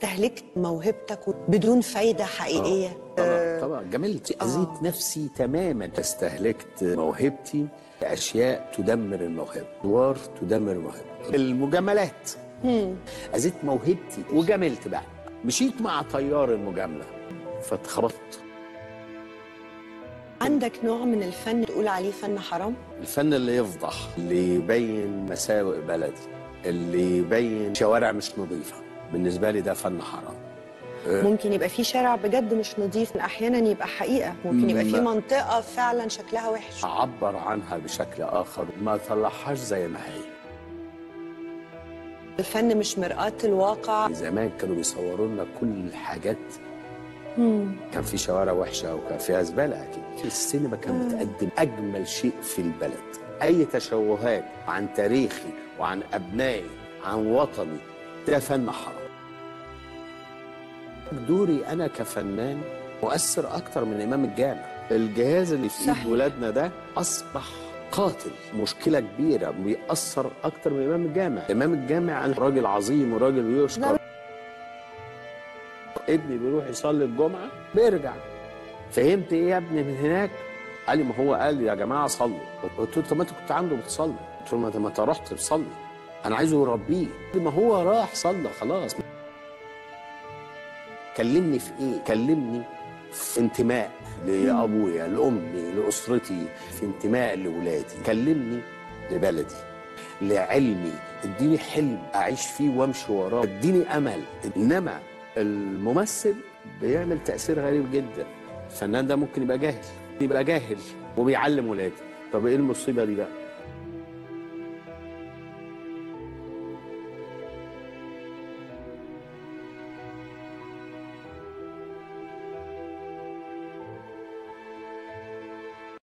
استهلكت موهبتك بدون فايدة حقيقية؟ طبعا جملت، أذيت نفسي تماما. استهلكت موهبتي لأشياء تدمر الموهبة، أدوار تدمر الموهبة، المجاملات. أذيت موهبتي وجاملت بقى، مشيت مع تيار المجاملة فاتخبطت. عندك نوع من الفن تقول عليه فن حرام؟ الفن اللي يفضح، اللي يبين مساوئ بلدي، اللي يبين شوارع مش نظيفة، بالنسبة لي ده فن حرام. ممكن يبقى في شارع بجد مش نظيف، أحيانا يبقى حقيقة، ممكن يبقى في منطقة فعلا شكلها وحش. عبر عنها بشكل آخر، ما طلعهاش زي ما هي. الفن مش مرآة الواقع. زمان كانوا بيصوروا لنا كل الحاجات. كان في شوارع وحشة وكان فيها زبالة أكيد. السينما كانت بتقدم أجمل شيء في البلد. أي تشوهات عن تاريخي وعن أبنائي عن وطني ده فن حرام. دوري أنا كفنان مؤثر أكتر من إمام الجامع. الجهاز اللي في إيد ولادنا ده أصبح قاتل، مشكلة كبيرة، بيأثر أكتر من إمام الجامع. إمام الجامع راجل عظيم وراجل بيشكر. ابني بيروح يصلي الجمعة بيرجع، فهمت إيه يا ابني من هناك؟ قال لي ما هو قال يا جماعة صلوا. قلت له طب ما أنت كنت عنده بتصلي. قلت له ما أنت رحت تصلي، أنا عايزه يربيه. ما هو راح صلى خلاص. كلمني في إيه؟ كلمني في انتماء لأبويا، لأمي، لأسرتي، في انتماء لأولادي. كلمني لبلدي، لعلمي، اديني حلم أعيش فيه وامشي وراه، اديني أمل. إنما الممثل بيعمل تأثير غريب جدا. الفنان ده ممكن يبقى جاهل وبيعلم ولاده. طب إيه المصيبة دي بقى؟